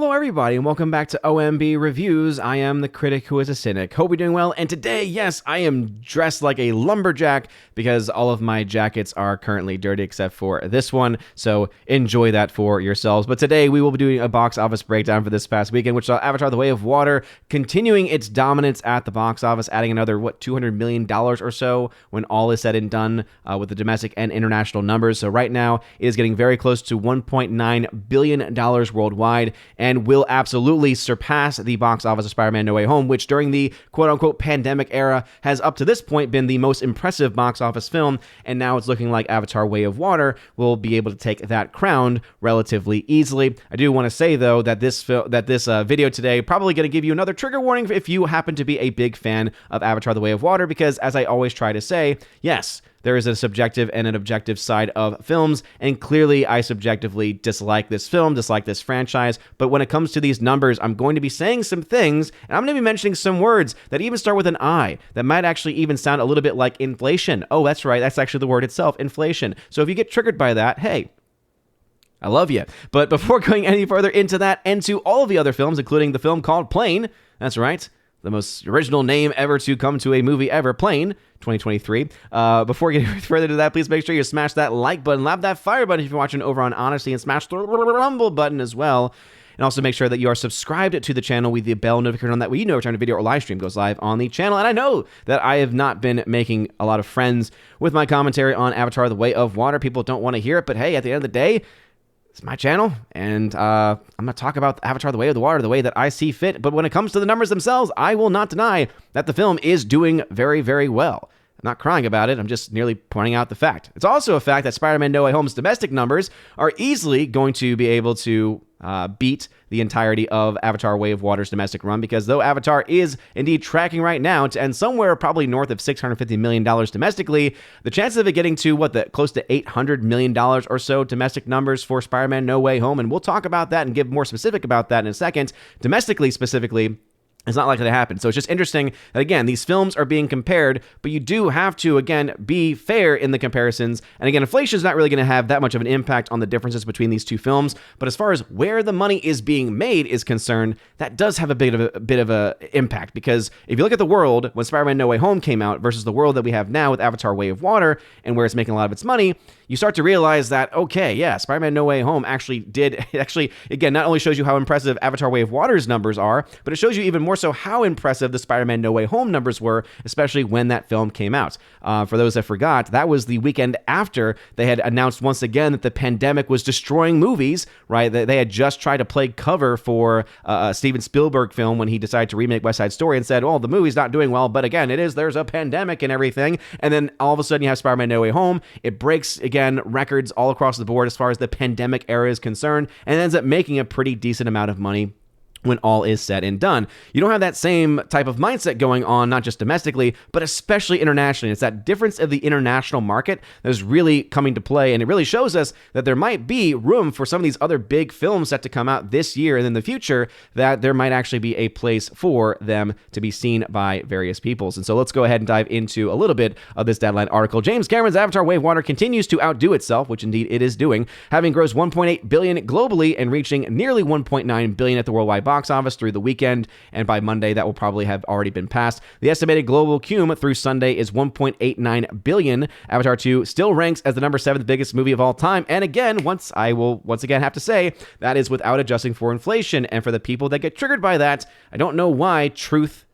Hello everybody and welcome back to OMB Reviews. I am the critic who is a cynic. Hope you're doing well, and today, yes, I am dressed like a lumberjack because all of my jackets are currently dirty except for this one, so enjoy that for yourselves. But today we will be doing a box office breakdown for this past weekend, which saw Avatar: The Way of Water continuing its dominance at the box office, adding another, $200 million or so when all is said and done with the domestic and international numbers. So right now it is getting very close to $1.9 billion worldwide, and will absolutely surpass the box office of Spider-Man No Way Home, which during the quote-unquote pandemic era has up to this point been the most impressive box office film, and now it's looking like Avatar: Way of Water will be able to take that crown relatively easily. I do want to say, though, that this video today probably going to give you another trigger warning if you happen to be a big fan of Avatar: The Way of Water, because as I always try to say, yes, there is a subjective and an objective side of films, and clearly I subjectively dislike this film, dislike this franchise, but when it comes to these numbers, I'm going to be saying some things, and I'm going to be mentioning some words that even start with an I, that might actually even sound a little bit like inflation. Oh, that's right, that's actually the word itself, inflation. So if you get triggered by that, hey, I love you. But before going any further into that and to all of the other films, including the film called Plane, that's right, the most original name ever to come to a movie ever, Plane, 2023. Before getting further to that, please make sure you smash that like button, lap that fire button if you're watching over on Odyssey, and smash the rumble button as well. And also make sure that you are subscribed to the channel with the bell notification on, that way you know every time a video or live stream goes live on the channel. And I know that I have not been making a lot of friends with my commentary on Avatar: The Way of Water. People don't want to hear it, but hey, at the end of the day, it's my channel, and I'm going to talk about Avatar: The Way of the Water the way that I see fit. But when it comes to the numbers themselves, I will not deny that the film is doing very, very well. I'm not crying about it. I'm just merely pointing out the fact. It's also a fact that Spider-Man No Way Home's domestic numbers are easily going to be able to beat the entirety of Avatar: Way of Water's domestic run, because though Avatar is indeed tracking right now to end somewhere probably north of $650 million domestically, the chances of it getting to close to $800 million or so domestic numbers for Spider-Man No Way Home, and we'll talk about that and give more specific about that in a second, domestically specifically, it's not likely to happen. So it's just interesting that, again, these films are being compared, but you do have to, again, be fair in the comparisons. And again, inflation is not really going to have that much of an impact on the differences between these two films. But as far as where the money is being made is concerned, that does have a bit of a impact. Because if you look at the world when Spider-Man No Way Home came out versus the world that we have now with Avatar: Way of Water, and where it's making a lot of its money, you start to realize that, okay, yeah, Spider-Man No Way Home actually, again, not only shows you how impressive Avatar: Way of Water's numbers are, but it shows you even more so how impressive the Spider-Man No Way Home numbers were, especially when that film came out. For those that forgot, that was the weekend after they had announced once again that the pandemic was destroying movies, right? They had just tried to play cover for a Steven Spielberg film when he decided to remake West Side Story and said, well, the movie's not doing well, but again, there's a pandemic and everything. And then all of a sudden you have Spider-Man No Way Home. It breaks, again, records all across the board as far as the pandemic era is concerned, and ends up making a pretty decent amount of money when all is said and done. You don't have that same type of mindset going on, not just domestically, but especially internationally. It's that difference of the international market that is really coming to play, and it really shows us that there might be room for some of these other big films set to come out this year and in the future, that there might actually be a place for them to be seen by various peoples. And so let's go ahead and dive into a little bit of this Deadline article. James Cameron's Avatar: Way of Water continues to outdo itself, which indeed it is doing, having grossed $1.8 billion globally and reaching nearly $1.9 billion at the worldwide box office through the weekend, and by Monday that will probably have already been passed. The estimated global cum through Sunday is $1.89 billion. Avatar 2 still ranks as the number 7th biggest movie of all time, and again, I will once again have to say, that is without adjusting for inflation. And for the people that get triggered by that, I don't know why truth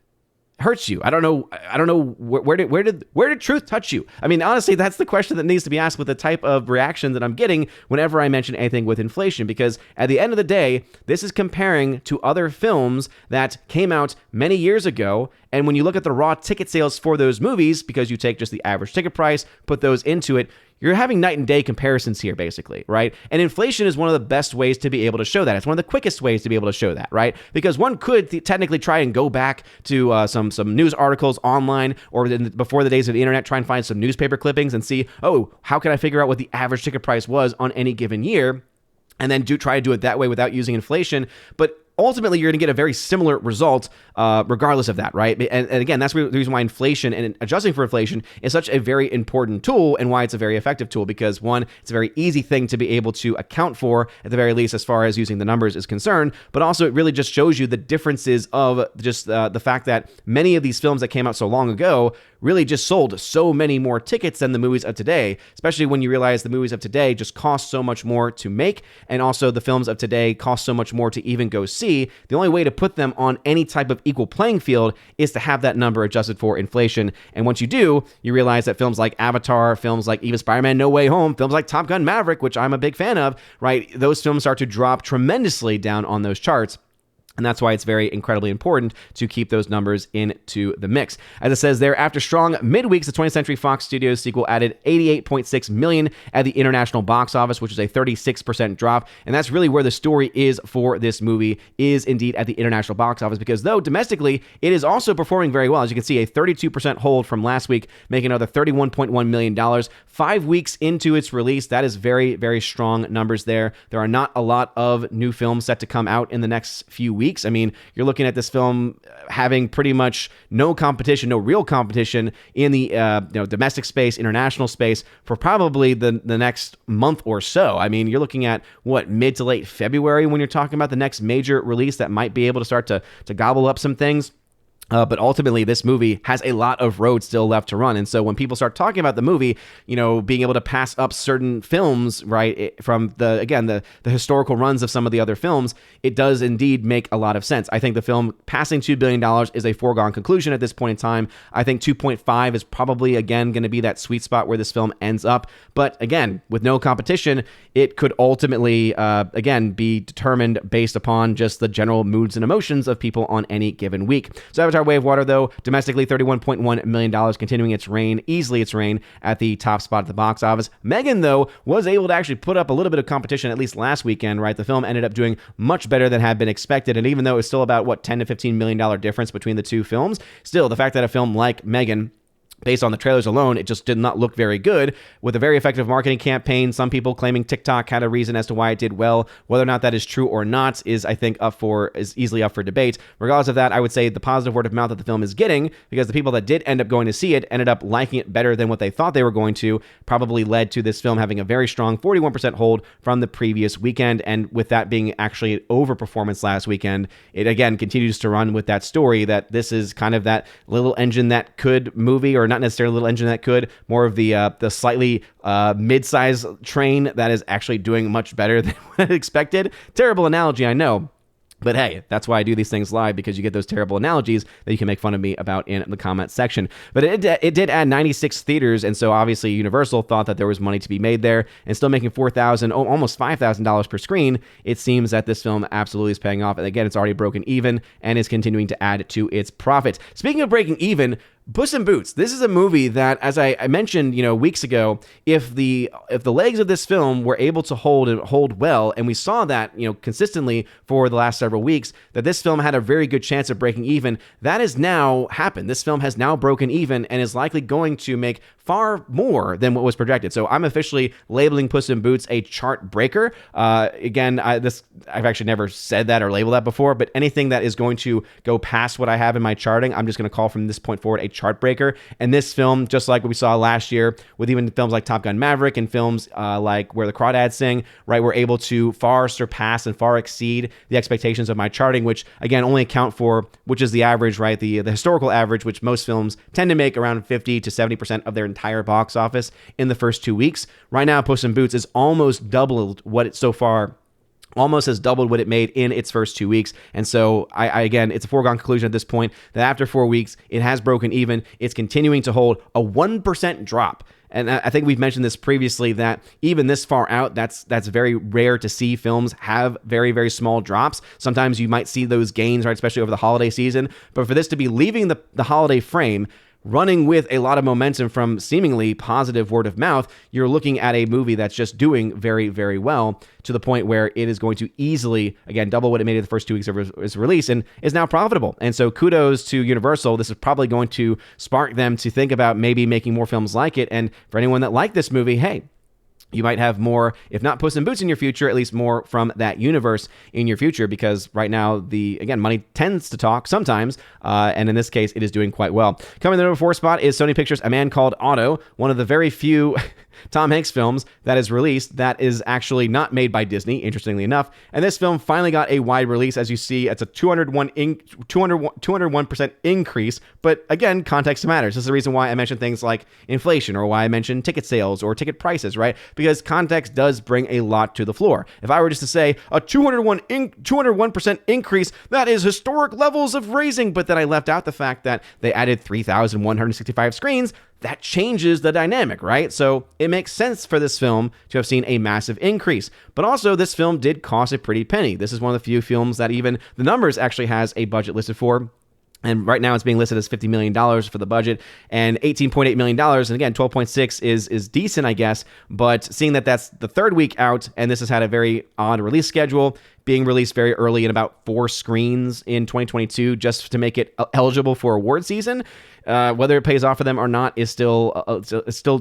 hurts you. I don't know where did truth touch you? I mean, honestly, that's the question that needs to be asked with the type of reaction that I'm getting whenever I mention anything with inflation, because at the end of the day, this is comparing to other films that came out many years ago. And when you look at the raw ticket sales for those movies, because you take just the average ticket price, put those into it, you're having night and day comparisons here, basically, right? And inflation is one of the best ways to be able to show that. It's one of the quickest ways to be able to show that, right? Because one could technically try and go back to some news articles online, or before the days of the internet, try and find some newspaper clippings and see, oh, how can I figure out what the average ticket price was on any given year? And then try to do it that way without using inflation. But ultimately you're going to get a very similar result regardless of that, right? And again, that's the reason why inflation and adjusting for inflation is such a very important tool, and why it's a very effective tool, because one, it's a very easy thing to be able to account for, at the very least, as far as using the numbers is concerned, but also it really just shows you the differences of just the fact that many of these films that came out so long ago really just sold so many more tickets than the movies of today, especially when you realize the movies of today just cost so much more to make, and also the films of today cost so much more to even go see. The only way to put them on any type of equal playing field is to have that number adjusted for inflation. And once you do, you realize that films like Avatar, films like even Spider-Man No Way Home, films like Top Gun Maverick, which I'm a big fan of, right? Those films start to drop tremendously down on those charts. And that's why it's very incredibly important to keep those numbers into the mix. As it says there, after strong midweeks, the 20th Century Fox Studios sequel added $88.6 million at the international box office, which is a 36% drop. And that's really where the story is for this movie, is indeed at the international box office, because though domestically, it is also performing very well. As you can see, a 32% hold from last week, making another $31.1 million. 5 weeks into its release, that is very, very strong numbers there. There are not a lot of new films set to come out in the next few weeks. I mean, you're looking at this film having pretty much no competition, no real competition in the domestic space, international space for probably the next month or so. I mean, you're looking at what, mid to late February when you're talking about the next major release that might be able to start to gobble up some things. But ultimately, this movie has a lot of road still left to run. And so when people start talking about the movie, being able to pass up certain films, right, from the historical runs of some of the other films, it does indeed make a lot of sense. I think the film passing $2 billion is a foregone conclusion at this point in time. I think 2.5 is probably, again, going to be that sweet spot where this film ends up. But again, with no competition, it could ultimately, again, be determined based upon just the general moods and emotions of people on any given week. So Avatar Way of Water, though, domestically $31.1 million, continuing easily its reign at the top spot at the box office. M3GAN, though, was able to actually put up a little bit of competition, at least last weekend, right? The film ended up doing much better than had been expected, and even though it's still about, $10 to $15 million difference between the two films, still, the fact that a film like M3GAN, based on the trailers alone, it just did not look very good. With a very effective marketing campaign, some people claiming TikTok had a reason as to why it did well. Whether or not that is true or not is, I think, is easily up for debate. Regardless of that, I would say the positive word of mouth that the film is getting, because the people that did end up going to see it ended up liking it better than what they thought they were going to, probably led to this film having a very strong 41% hold from the previous weekend. And with that being actually an overperformance last weekend, it again continues to run with that story that this is kind of that little engine that could movie, or not necessarily a little engine that could, more of the slightly mid-size train that is actually doing much better than what I expected. Terrible analogy, I know. But hey, that's why I do these things live, because you get those terrible analogies that you can make fun of me about in the comment section. But it did add 96 theaters, and so obviously Universal thought that there was money to be made there, and still making $4,000, almost $5,000 per screen. It seems that this film absolutely is paying off, and again, it's already broken even and is continuing to add to its profit. Speaking of breaking even, Puss in Boots. This is a movie that, as I mentioned, weeks ago, if the legs of this film were able to hold well, and we saw that, consistently for the last several weeks, that this film had a very good chance of breaking even. That has now happened. This film has now broken even and is likely going to make far more than what was projected. So I'm officially labeling Puss in Boots a chart breaker. Again, I've actually never said that or labeled that before, but anything that is going to go past what I have in my charting, I'm just going to call from this point forward a chart breaker. And this film, just like what we saw last year with even films like Top Gun Maverick and films like Where the Crawdads Sing, right, were able to far surpass and far exceed the expectations of my charting, which again only account for, which is the average, right, the historical average, which most films tend to make around 50 to 70% of their entire box office in the first 2 weeks. Right now, Puss in Boots is almost doubled what it so far almost has doubled what it made in its first 2 weeks. And so I again, it's a foregone conclusion at this point that after 4 weeks, it has broken even. It's continuing to hold a 1% drop. And I think we've mentioned this previously, that even this far out, that's very rare to see films have very, very small drops. Sometimes you might see those gains, right, especially over the holiday season. But for this to be leaving the holiday frame, running with a lot of momentum from seemingly positive word of mouth, you're looking at a movie that's just doing very, very well, to the point where it is going to easily, again, double what it made in the first 2 weeks of its release, and is now profitable. And so kudos to Universal. This is probably going to spark them to think about maybe making more films like it. And for anyone that liked this movie, hey, you might have more, if not Puss in Boots in your future, at least more from that universe in your future, because right now, again, money tends to talk sometimes, and in this case, it is doing quite well. Coming in the number 4 spot is Sony Pictures' A Man Called Otto, one of the very few Tom Hanks films that is released that is actually not made by Disney, interestingly enough. And this film finally got a wide release. As you see, it's a 201% increase. But again, context matters. This is the reason why I mentioned things like inflation, or why I mentioned ticket sales or ticket prices, right? Because context does bring a lot to the floor. If I were just to say a 201% increase, that is historic levels of raising, but then I left out the fact that they added 3,165 screens, that changes the dynamic, right? So it makes sense for this film to have seen a massive increase. But also, this film did cost a pretty penny. This is one of the few films that even the numbers actually has a budget listed for. And right now it's being listed as $50 million for the budget and $18.8 million. And again, 12.6 is decent, I guess. But seeing that that's the third week out, and this has had a very odd release schedule, being released very early in about 4 screens in 2022 just to make it eligible for award season. Whether it pays off for them or not is still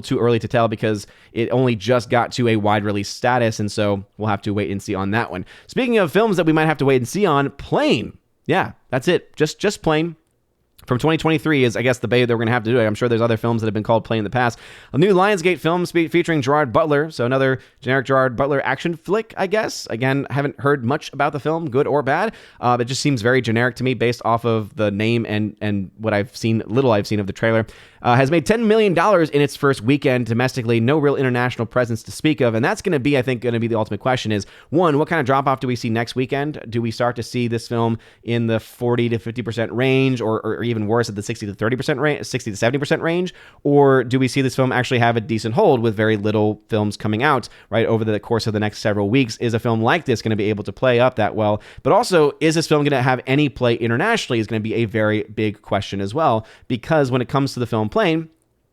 too early to tell, because it only just got to a wide release status, and so we'll have to wait and see on that one. Speaking of films that we might have to wait and see on, Plane. Yeah, that's it. Just Plane. From 2023 is, I guess, the bait that we're going to have to do it. I'm sure there's other films that have been called Plane in the past. A new Lionsgate film featuring Gerard Butler. So another generic Gerard Butler action flick, I guess. Again, I haven't heard much about the film, good or bad. It just seems very generic to me based off of the name and what little I've seen of the trailer. Has made $10 million in its first weekend domestically. No real international presence to speak of. And that's going to be, I think, the ultimate question is, one, what kind of drop-off do we see next weekend? Do we start to see this film in the 40 to 50% range, or even worse, at the 60 to 30% range, 60 to 70% range? Or do we see this film actually have a decent hold with very little films coming out, right, over the course of the next several weeks? Is a film like this going to be able to play up that well? But also, is this film going to have any play internationally is going to be a very big question as well, because when it comes to the film Plane,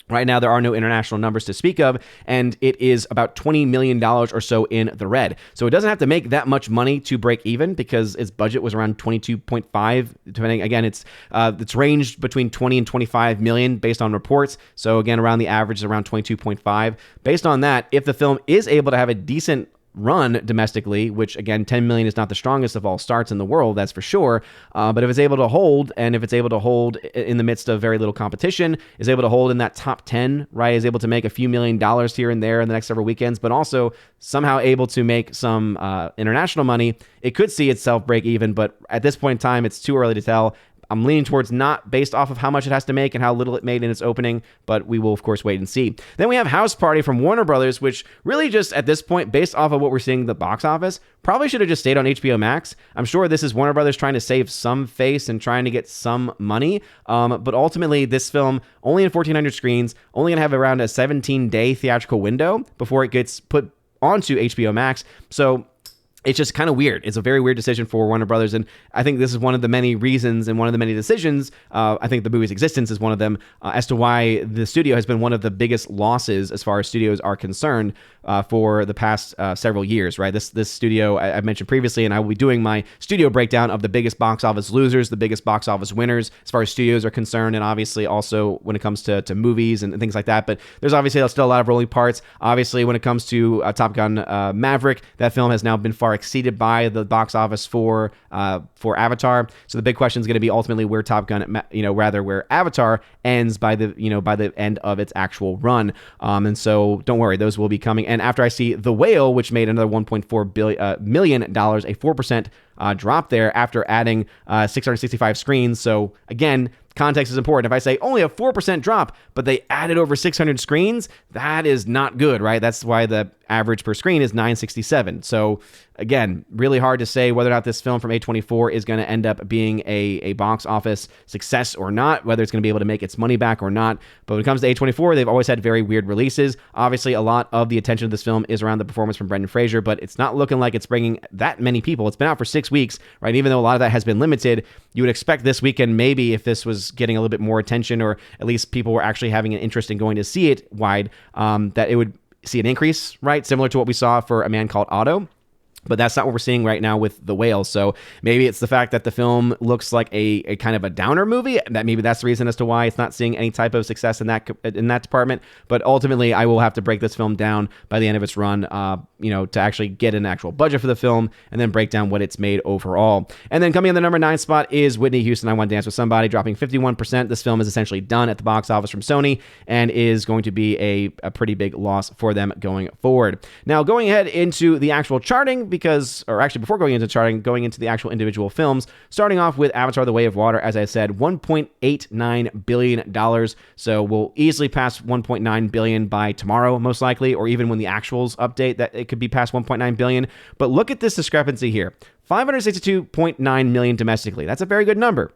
right now, there are no international numbers to speak of, and it is about $20 million or so in the red. So it doesn't have to make that much money to break even, because its budget was around 22.5. Depending, again, it's ranged between 20 and 25 million based on reports. So again, around the average is around 22.5. Based on that, if the film is able to have a decent run domestically, which again, 10 million is not the strongest of all starts in the world, that's for sure. But if it's able to hold, and if it's able to hold in the midst of very little competition, is able to hold in that top 10, right, is able to make a few $1 million here and there in the next several weekends, but also somehow able to make some international money, it could see itself break even. But at this point in time, it's too early to tell. I'm leaning towards not, based off of how much it has to make and how little it made in its opening, but we will, of course, wait and see. Then we have House Party from Warner Brothers, which really just, at this point, based off of what we're seeing in the box office, probably should have just stayed on HBO Max. I'm sure this is Warner Brothers trying to save some face and trying to get some money, but ultimately, this film, only in 1,400 screens, only going to have around a 17-day theatrical window before it gets put onto HBO Max. So it's just kind of weird. It's a very weird decision for Warner Brothers, and I think this is one of the many reasons and one of the many decisions, I think the movie's existence is one of them, as to why the studio has been one of the biggest losses as far as studios are concerned for the past several years, right? This studio, I've mentioned previously, and I will be doing my studio breakdown of the biggest box office losers, the biggest box office winners as far as studios are concerned, and obviously also when it comes to movies and things like that. But there's obviously still a lot of rolling parts. Obviously, when it comes to Top Gun Maverick, that film has now been far exceeded by the box office for Avatar. So the big question is going to be ultimately where Top Gun, where Avatar ends by the end of its actual run. And so don't worry, those will be coming. And after I see The Whale, which made another $1.4 million, a 4% drop there after adding 665 screens. So again, context is important. If I say only a 4% drop, but they added over 600 screens, that is not good, right? That's why the average per screen is 967. So again, really hard to say whether or not this film from A24 is going to end up being a box office success or not, whether it's going to be able to make its money back or not. But when it comes to A24, they've always had very weird releases. Obviously, a lot of the attention of this film is around the performance from Brendan Fraser, but it's not looking like it's bringing that many people. It's been out for 6 weeks, right? Even though a lot of that has been limited, you would expect this weekend, maybe if this was getting a little bit more attention, or at least people were actually having an interest in going to see it wide, that it would see an increase, right? Similar to what we saw for A Man Called Otto. But that's not what we're seeing right now with The Whale. So maybe it's the fact that the film looks like a kind of a downer movie. That maybe that's the reason as to why it's not seeing any type of success in that department. But ultimately, I will have to break this film down by the end of its run, to actually get an actual budget for the film and then break down what it's made overall. And then coming in the number 9 spot is Whitney Houston, I Want to Dance with Somebody, dropping 51%. This film is essentially done at the box office from Sony and is going to be a pretty big loss for them going forward. Now, going ahead into the actual charting, before going into charting, going into the actual individual films, starting off with Avatar: The Way of Water, as I said, $1.89 billion. So we'll easily pass $1.9 billion by tomorrow, most likely, or even when the actuals update, that it could be past $1.9 billion. But look at this discrepancy here. $562.9 million domestically. That's a very good number.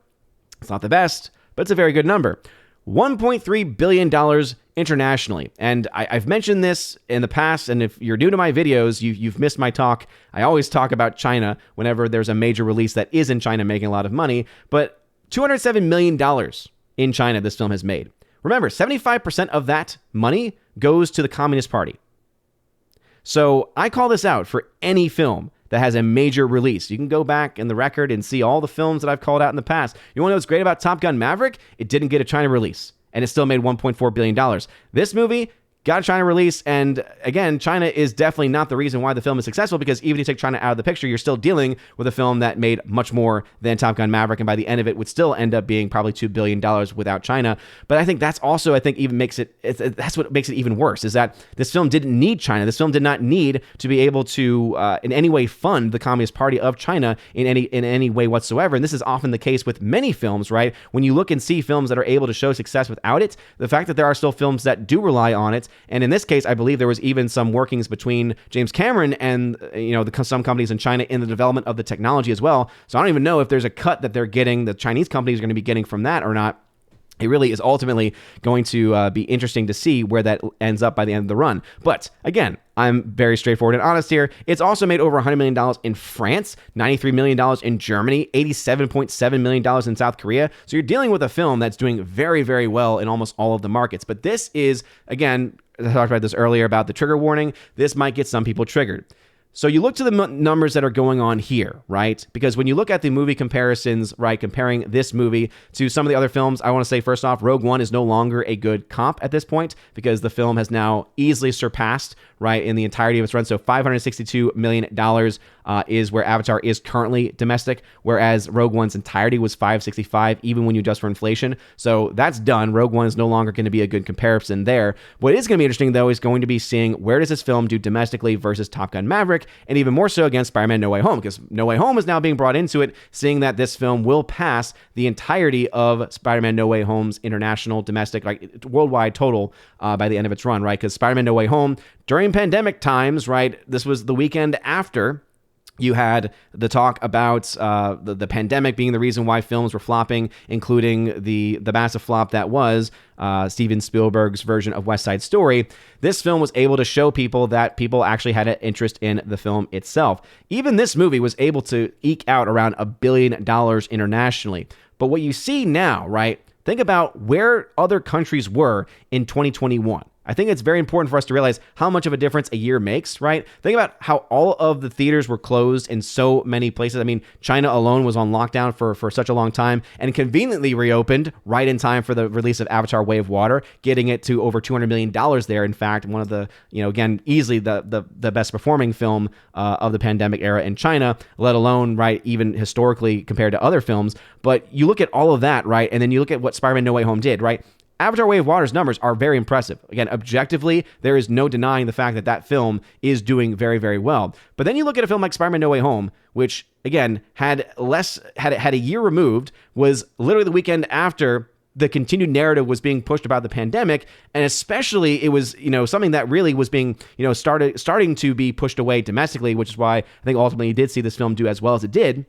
It's not the best, but it's a very good number. $1.3 billion internationally. And I've mentioned this in the past, and if you're new to my videos, you've missed my talk. I always talk about China whenever there's a major release that is in China making a lot of money, but $207 million in China this film has made. Remember, 75% of that money goes to the Communist Party. So I call this out for any film that has a major release. You can go back in the record and see all the films that I've called out in the past. You want to know what's great about Top Gun Maverick? It didn't get a China release, and it still made $1.4 billion. This movie got a China release, and again, China is definitely not the reason why the film is successful, because even if you take China out of the picture, you're still dealing with a film that made much more than Top Gun Maverick, and by the end of it would still end up being probably $2 billion without China. But I think that's also, even makes that's what makes it even worse, is that this film didn't need China. This film did not need to be able to in any way fund the Communist Party of China in any way whatsoever. And this is often the case with many films, right? When you look and see films that are able to show success without it, the fact that there are still films that do rely on it. And in this case, I believe there was even some workings between James Cameron and some companies in China in the development of the technology as well. So I don't even know if there's a cut that they're getting, the Chinese companies are going to be getting from that or not. It really is ultimately going to be interesting to see where that ends up by the end of the run. But again, I'm very straightforward and honest here. It's also made over $100 million in France, $93 million in Germany, $87.7 million in South Korea. So you're dealing with a film that's doing very, very well in almost all of the markets. But this is, again, I talked about this earlier about the trigger warning. This might get some people triggered. So you look to the numbers that are going on here, right? Because when you look at the movie comparisons, right, comparing this movie to some of the other films, I want to say first off, Rogue One is no longer a good comp at this point because the film has now easily surpassed, right, in the entirety of its run. So $562 million is where Avatar is currently domestic, whereas Rogue One's entirety was $565, even when you adjust for inflation. So that's done. Rogue One is no longer going to be a good comparison there. What is going to be interesting, though, is going to be seeing where does this film do domestically versus Top Gun Maverick, and even more so against Spider-Man No Way Home, because No Way Home is now being brought into it, seeing that this film will pass the entirety of Spider-Man No Way Home's international, domestic, like worldwide total by the end of its run, right? Because Spider-Man No Way Home, during pandemic times, right, this was the weekend after you had the talk about the pandemic being the reason why films were flopping, including the massive flop that was Steven Spielberg's version of West Side Story. This film was able to show people that people actually had an interest in the film itself. Even this movie was able to eke out around $1 billion internationally. But what you see now, right, think about where other countries were in 2021. I think it's very important for us to realize how much of a difference a year makes, right? Think about how all of the theaters were closed in so many places. I mean, China alone was on lockdown for such a long time and conveniently reopened right in time for the release of Avatar: Way of Water, getting it to over $200 million there. In fact, one of the, again, easily the best performing film of the pandemic era in China, let alone, right, even historically compared to other films. But you look at all of that, right? And then you look at what Spider-Man No Way Home did, right? Avatar: Way of Water's numbers are very impressive. Again, objectively, there is no denying the fact that that film is doing very, very well. But then you look at a film like Spider-Man No Way Home, which, again, had a year removed, was literally the weekend after the continued narrative was being pushed about the pandemic, and especially it was, something that really was being, starting to be pushed away domestically, which is why I think ultimately you did see this film do as well as it did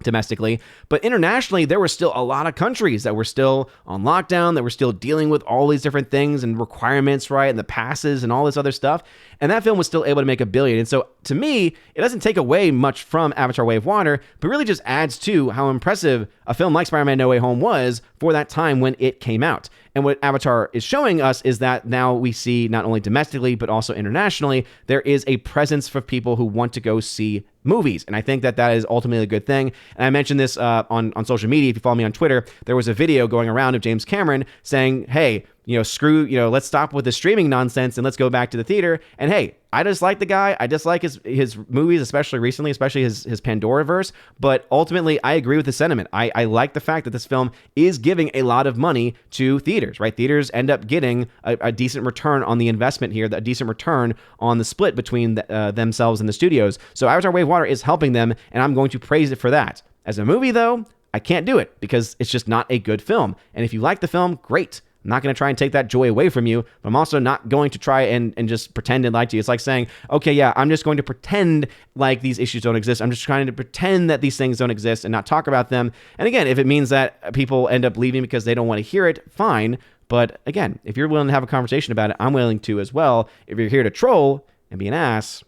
domestically. But internationally, there were still a lot of countries that were still on lockdown, that were still dealing with all these different things and requirements, right, and the passes and all this other stuff. And that film was still able to make $1 billion. And so to me, it doesn't take away much from Avatar: Way of Water, but really just adds to how impressive a film like Spider-Man No Way Home was for that time when it came out. And what Avatar is showing us is that now we see not only domestically, but also internationally, there is a presence for people who want to go see movies. And I think that that is ultimately a good thing. And I mentioned this on social media. If you follow me on Twitter, there was a video going around of James Cameron saying, hey, let's stop with the streaming nonsense and let's go back to the theater. And hey, I just like the guy. I just like his movies, especially recently, especially his Pandora-verse. But ultimately, I agree with the sentiment. I like the fact that this film is giving a lot of money to theaters, right? Theaters end up getting a decent return on the investment here, a decent return on the split between themselves and the studios. So Avatar Way of Water is helping them, and I'm going to praise it for that. As a movie, though, I can't do it because it's just not a good film. And if you like the film, great. I'm not going to try and take that joy away from you, but I'm also not going to try and just pretend and lie to you. It's like saying, okay, yeah, I'm just going to pretend like these issues don't exist. I'm just trying to pretend that these things don't exist and not talk about them. And again, if it means that people end up leaving because they don't want to hear it, fine. But again, if you're willing to have a conversation about it, I'm willing to as well. If you're here to troll and be an ass,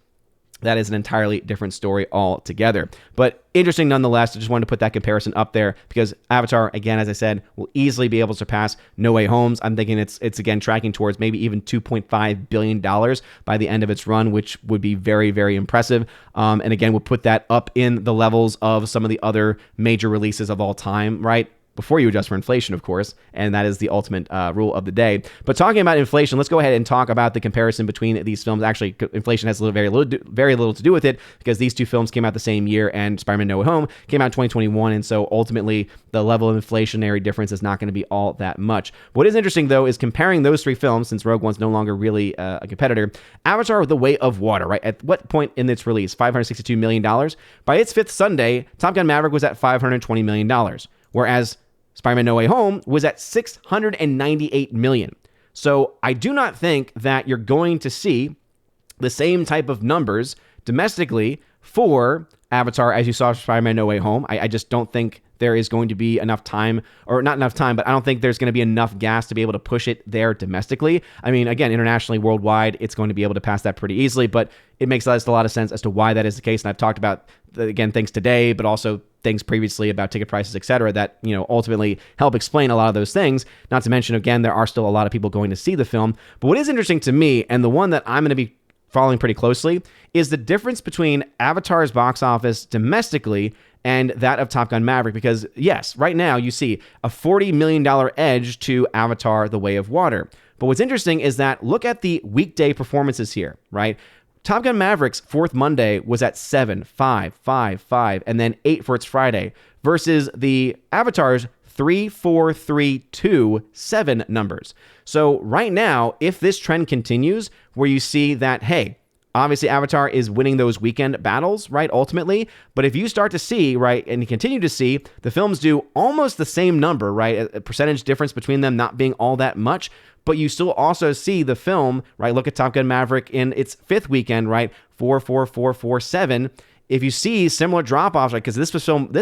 that is an entirely different story altogether. But interesting nonetheless. I just wanted to put that comparison up there because Avatar, again, as I said, will easily be able to surpass No Way Home's. I'm thinking it's again tracking towards maybe even $2.5 billion by the end of its run, which would be very, very impressive. And again, we'll put that up in the levels of some of the other major releases of all time, right? Before you adjust for inflation, of course, and that is the ultimate rule of the day. But talking about inflation, let's go ahead and talk about the comparison between these films. Actually, inflation has very little to do with it because these two films came out the same year, and Spider-Man No Way Home came out in 2021, and so ultimately the level of inflationary difference is not going to be all that much. What is interesting, though, is comparing those three films, since Rogue One's no longer really a competitor. Avatar: The Way of Water, right? At what point in its release? $562 million. By its fifth Sunday, Top Gun Maverick was at $520 million, whereas Spider-Man No Way Home was at $698 million. So I do not think that you're going to see the same type of numbers domestically for Avatar as you saw for Spider-Man No Way Home. I just don't think there is going to be enough time, or not enough time, but I don't think there's going to be enough gas to be able to push it there domestically. I mean, again, internationally, worldwide, it's going to be able to pass that pretty easily, but it makes a lot of sense as to why that is the case. And I've talked about, again, things today, but also things previously about ticket prices, et cetera, that, ultimately help explain a lot of those things. Not to mention, again, there are still a lot of people going to see the film. But what is interesting to me, and the one that I'm going to be following pretty closely, is the difference between Avatar's box office domestically and that of Top Gun Maverick. Because yes, right now you see a $40 million edge to Avatar: The Way of Water. But what's interesting is that look at the weekday performances here, right? Top Gun Maverick's fourth Monday was at 7, 5, 5, 5, and then 8 for its Friday, versus the Avatar's 3, 4, 3, 2, 7 numbers. So right now, if this trend continues, where you see that, hey, obviously Avatar is winning those weekend battles, right, ultimately, but if you start to see, right, and you continue to see the films do almost the same number, right, a percentage difference between them not being all that much, but you still also see the film, right, look at Top Gun Maverick in its fifth weekend, right, 4, 4, 4, 4, 7. If you see similar drop-offs, right, because this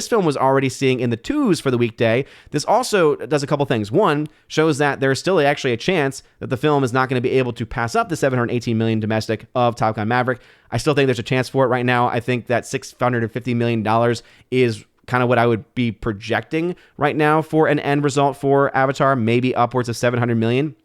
film was already seeing in the 2s for the weekday, this also does a couple things. One, shows that there's still actually a chance that the film is not going to be able to pass up the $718 million domestic of Top Gun Maverick. I still think there's a chance for it right now. I think that $650 million is kind of what I would be projecting right now for an end result for Avatar, maybe upwards of $700 million.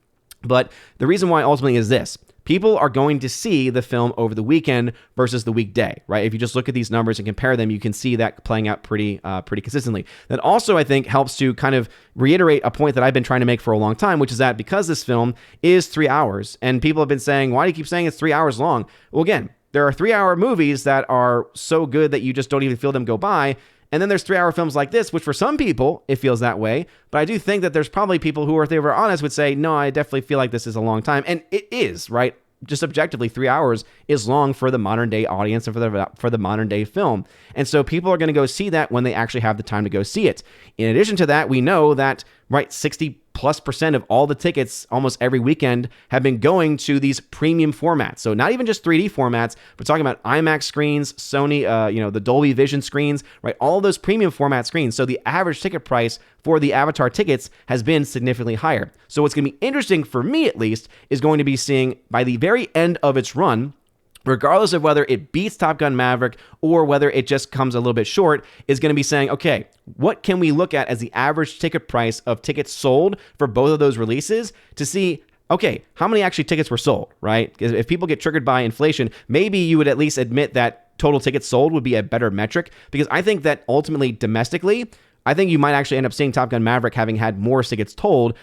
But the reason why ultimately is this. People are going to see the film over the weekend versus the weekday, right? If you just look at these numbers and compare them, you can see that playing out pretty consistently. That also, I think, helps to kind of reiterate a point that I've been trying to make for a long time, which is that because this film is 3 hours, and people have been saying, why do you keep saying it's 3 hours long? Well, again, there are 3-hour movies that are so good that you just don't even feel them go by. And then there's 3-hour films like this, which for some people, it feels that way. But I do think that there's probably people who, if they were honest, would say, no, I definitely feel like this is a long time. And it is, right? Just objectively, 3 hours is long for the modern day audience and for the modern day film. And so people are going to go see that when they actually have the time to go see it. In addition to that, we know that, right, 60+% of all the tickets almost every weekend have been going to these premium formats. So not even just 3D formats, we're talking about IMAX screens, Sony, the Dolby Vision screens, right? All those premium format screens. So the average ticket price for the Avatar tickets has been significantly higher. So what's going to be interesting for me, at least, is going to be seeing by the very end of its run, regardless of whether it beats Top Gun Maverick or whether it just comes a little bit short, is going to be saying, okay, what can we look at as the average ticket price of tickets sold for both of those releases to see, okay, how many actually tickets were sold, right? If people get triggered by inflation, maybe you would at least admit that total tickets sold would be a better metric, because I think that ultimately domestically, I think you might actually end up seeing Top Gun Maverick having had more tickets sold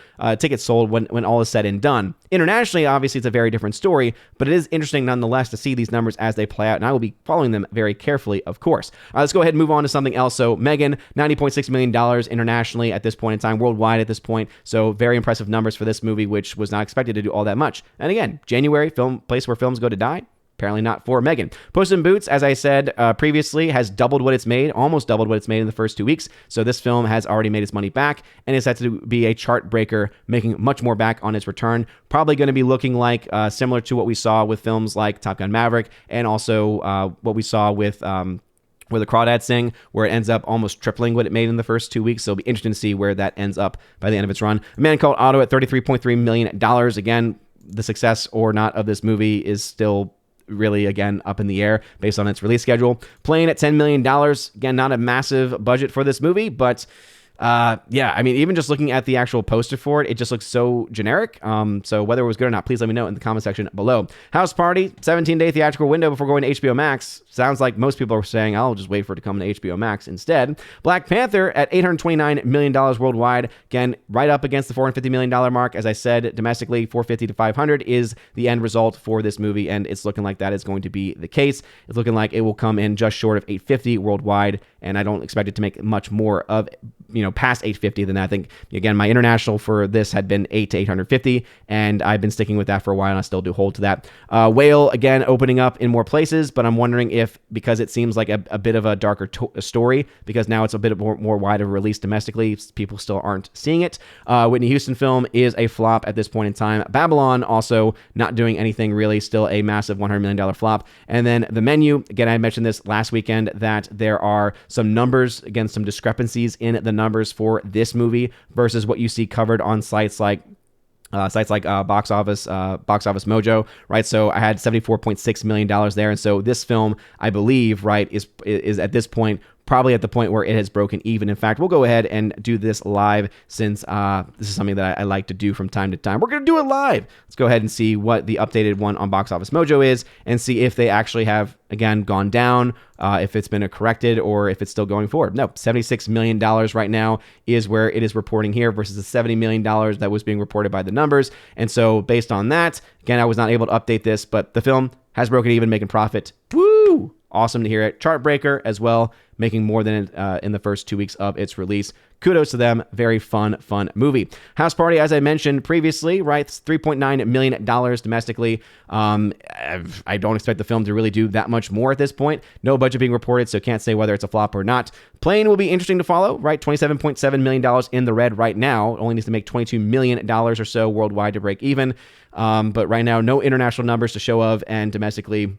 when all is said and done. Internationally, obviously, it's a very different story, but it is interesting nonetheless to see these numbers as they play out, and I will be following them very carefully, of course. Let's go ahead and move on to something else. So M3GAN, $90.6 million internationally at this point in time, worldwide at this point, so very impressive numbers for this movie, which was not expected to do all that much. And again, January, place where films go to die. Apparently not for M3GAN. Puss in Boots, as I said previously, has doubled what it's made, almost doubled what it's made in the first 2 weeks. So this film has already made its money back and is set to be a chart breaker, making much more back on its return. Probably going to be looking like similar to what we saw with films like Top Gun Maverick, and also what we saw with where the Crawdads Sing, where it ends up almost tripling what it made in the first 2 weeks. So it'll be interesting to see where that ends up by the end of its run. A Man Called Otto at $33.3 million. Again, the success or not of this movie is still really, again, up in the air based on its release schedule. Playing at $10 million. Again, not a massive budget for this movie, but yeah, I mean, even just looking at the actual poster for it, it just looks so generic. So whether it was good or not, please let me know in the comment section below. House Party, 17-day theatrical window before going to HBO Max. Sounds like most people are saying, I'll just wait for it to come to HBO Max instead. Black Panther at $829 million worldwide. Again, right up against the $450 million mark. As I said, domestically, 450 to 500 is the end result for this movie, and it's looking like that is going to be the case. It's looking like it will come in just short of 850 worldwide, and I don't expect it to make much more of, past 850 than that. I think, again, my international for this had been 8 to 850, and I've been sticking with that for a while, and I still do hold to that. Whale, again, opening up in more places, but I'm wondering if, because it seems like a bit of a darker story, because now it's a bit more wide of a release domestically, people still aren't seeing it. Whitney Houston film is a flop at this point in time. Babylon also not doing anything really, still a massive $100 million flop. And then The Menu, again, I mentioned this last weekend, that there are some numbers, again, some discrepancies in the numbers for this movie versus what you see covered on sites like Box Office Mojo, right? So I had $74.6 million there, and so this film, I believe, right, is at this point probably at the point where it has broken even. In fact, we'll go ahead and do this live, since this is something that I like to do from time to time. We're going to do it live. Let's go ahead and see what the updated one on Box Office Mojo is, and see if they actually have, again, gone down, if it's been corrected, or if it's still going forward. No, $76 million right now is where it is reporting here versus the $70 million that was being reported by the numbers. And so based on that, again, I was not able to update this, but the film has broken even, making profit. Woo! Awesome to hear it. Chart breaker as well, making more than in the first 2 weeks of its release. Kudos to them. Very fun movie. House Party, as I mentioned previously, right, $3.9 million domestically. I don't expect the film to really do that much more at this point. No budget being reported, so can't say whether it's a flop or not. Plane will be interesting to follow, right? $27.7 million in the red right now. Only needs to make $22 million or so worldwide to break even. But right now, no international numbers to show of, and domestically,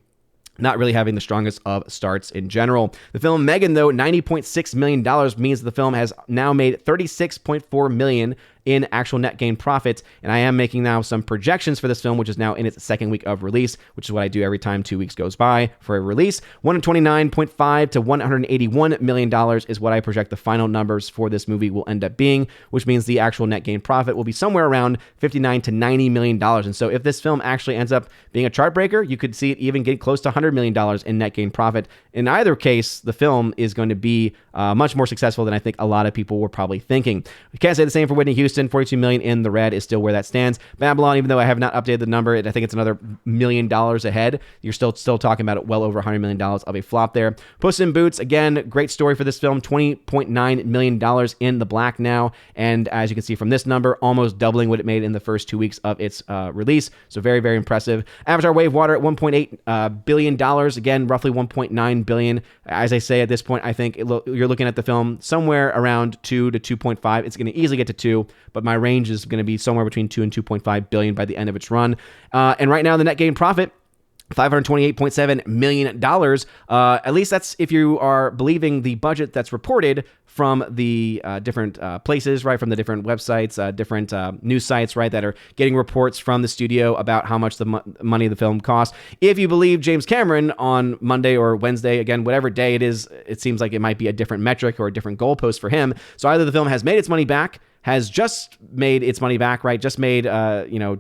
not really having the strongest of starts in general. The film M3GAN, though, $90.6 million means the film has now made $36.4 million in actual net gain profits, and I am making now some projections for this film, which is now in its second week of release, which is what I do every time 2 weeks goes by for a release. $129.5 to $181 million is what I project the final numbers for this movie will end up being, which means the actual net gain profit will be somewhere around $59 to $90 million. And so if this film actually ends up being a chart breaker, you could see it even get close to $100 million in net gain profit. In either case, the film is going to be much more successful than I think a lot of people were probably thinking. We can't say the same for Whitney Houston. $42 million in the red is still where that stands. Babylon, even though I have not updated the number, I think it's another $1 million ahead. You're still talking about it, well over $100 million of a flop there. Puss in Boots, again, great story for this film. $20.9 million in the black now, and as you can see from this number, almost doubling what it made in the first 2 weeks of its release. So very, very impressive. Avatar Wave Water at $1.8 billion, again, roughly $1.9 billion. As I say, at this point, I think you're looking at the film somewhere around 2 to 2.5. It's going to easily get to 2, but my range is going to be somewhere between 2 and 2.5 billion by the end of its run. And right now, the net gain profit, $528.7 million. At least that's if you are believing the budget that's reported from the different places, right, from the different websites, different news sites, right, that are getting reports from the studio about how much the money the film costs. If you believe James Cameron on Monday or Wednesday, again, whatever day it is, it seems like it might be a different metric or a different goalpost for him. So either the film has made its money back, has just made its money back, right? Just made,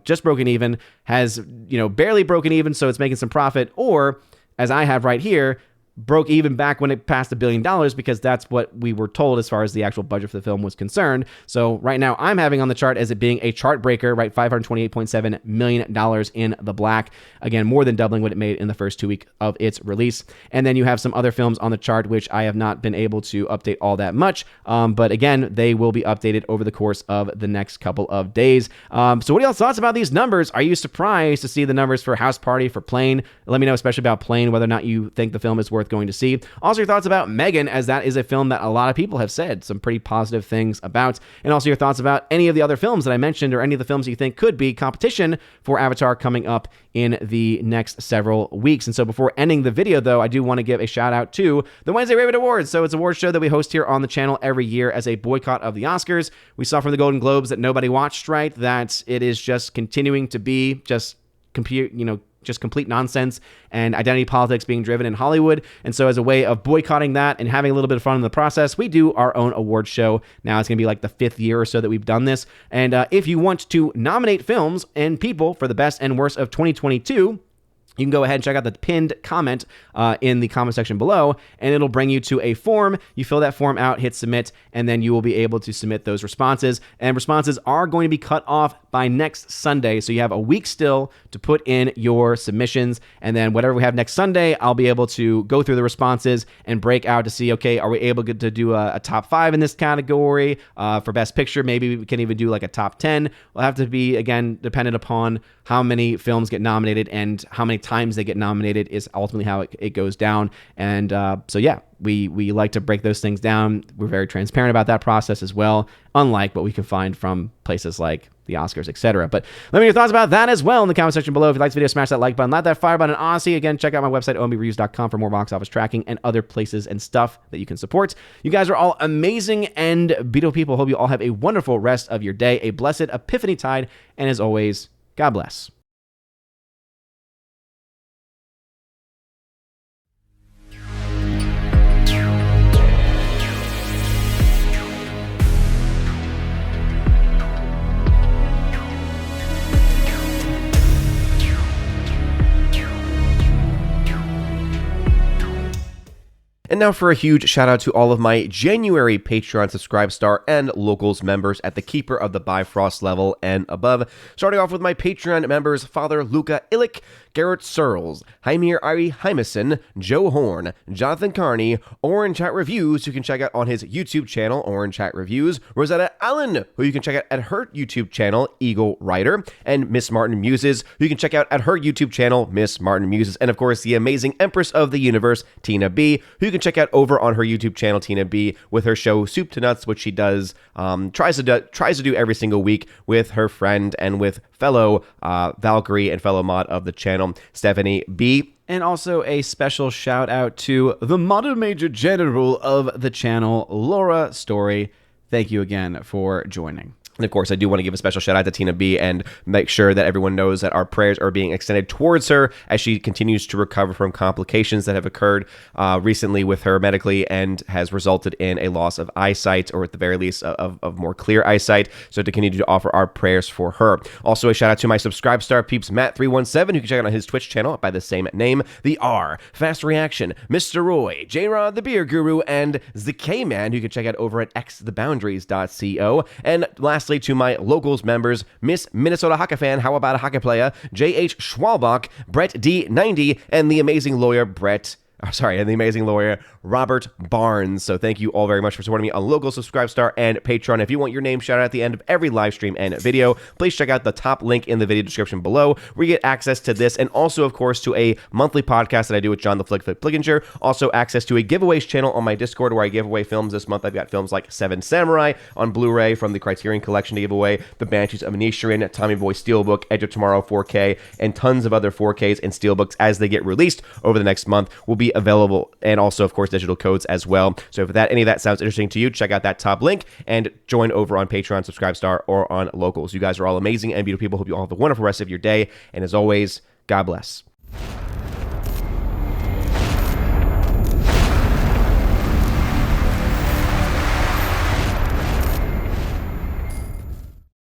just broken even, has, barely broken even, so it's making some profit, or, as I have right here, broke even back when it passed $1 billion, because that's what we were told as far as the actual budget for the film was concerned. So right now I'm having on the chart as it being a chart breaker, right? $528.7 million in the black. Again, more than doubling what it made in the first 2 weeks of its release. And then you have some other films on the chart, which I have not been able to update all that much. But again, they will be updated over the course of the next couple of days. So what are y'all's thoughts about these numbers? Are you surprised to see the numbers for House Party, for Plane? Let me know, especially about Plane, whether or not you think the film is worth going to see. Also, your thoughts about M3GAN, as that is a film that a lot of people have said some pretty positive things about. And also your thoughts about any of the other films that I mentioned, or any of the films you think could be competition for Avatar coming up in the next several weeks. And so before ending the video, though, I do want to give a shout out to the Wednesday Raven Awards. So it's an award show that we host here on the channel every year as a boycott of the Oscars. We saw from the Golden Globes that nobody watched, right? That it is just continuing to be just complete nonsense and identity politics being driven in Hollywood. And so as a way of boycotting that and having a little bit of fun in the process, we do our own award show. Now it's going to be like the 5th year or so that we've done this. And if you want to nominate films and people for the best and worst of 2022, you can go ahead and check out the pinned comment in the comment section below, and it'll bring you to a form. You fill that form out, hit submit, and then you will be able to submit those responses. And responses are going to be cut off by next Sunday, so you have a week still to put in your submissions. And then whatever we have next Sunday, I'll be able to go through the responses and break out to see, okay, are we able to do a top 5 in this category? For Best Picture, maybe we can even do like a top 10. We'll have to be, again, dependent upon how many films get nominated and how many times they get nominated is ultimately how it goes down. And so yeah, we like to break those things down. We're very transparent about that process as well, unlike what we can find from places like the Oscars, etc. But let me know your thoughts about that as well in the comment section below. If you like this video, smash that like button, let that fire button Aussie. Again, check out my website, ombreviewscom, for more box office tracking and other places and stuff that you can support. You guys are all amazing and beautiful people. Hope you all have a wonderful rest of your day, a blessed Epiphany Tide, and as always, God bless. And now for a huge shout out to all of my January Patreon Subscribe Star and Locals members at the Keeper of the Bifrost level and above. Starting off with my Patreon members, Father Luca Illich, Garrett Searles, Heimir Ari Hymason, Joe Horn, Jonathan Carney, Orange Chat Reviews, who you can check out on his YouTube channel, Orange Chat Reviews, Rosetta Allen, who you can check out at her YouTube channel, Eagle Writer, and Miss Martin Muses, who you can check out at her YouTube channel, Miss Martin Muses, and of course the amazing Empress of the Universe, Tina B, who you can check out over on her YouTube channel, Tina B, with her show Soup to Nuts, which she does, tries to do every single week with her friend and with fellow Valkyrie and fellow mod of the channel, Stephanie B. And also a special shout out to the Modern Major General of the channel, Laura Story. Thank you again for joining. And of course, I do want to give a special shout out to Tina B and make sure that everyone knows that our prayers are being extended towards her as she continues to recover from complications that have occurred recently with her medically and has resulted in a loss of eyesight, or at the very least of more clear eyesight. So to continue to offer our prayers for her. Also a shout out to my Subscribe Star peeps, Matt317, who can check out on his Twitch channel by the same name, The R, Fast Reaction, Mr. Roy, J-Rod the Beer Guru, and the K-Man, who you can check out over at xtheboundaries.co. And lastly, to my Locals members, Miss Minnesota Hockey Fan, How About a Hockey Player, J.H. Schwalbach, Brett D90, and the amazing lawyer Robert Barnes. So thank you all very much for supporting me on Local, Subscribe Star, and Patreon. If you want your name shouted out at the end of every live stream and video, please check out the top link in the video description below, where you get access to this, and also, of course, to a monthly podcast that I do with John the Flick Flickinger. Also, access to a giveaways channel on my Discord, where I give away films this month. I've got films like Seven Samurai on Blu-ray from the Criterion Collection to give away, The Banshees of Inisherin, Tommy Boy Steelbook, Edge of Tomorrow 4K, and tons of other 4Ks and Steelbooks as they get released over the next month will be available, and also, of course, digital codes as well. So if any of that sounds interesting to you, check out that top link and join over on Patreon, Subscribe Star, or on Locals. You guys are all amazing and beautiful people. Hope you all have a wonderful rest of your day, and as always, God bless.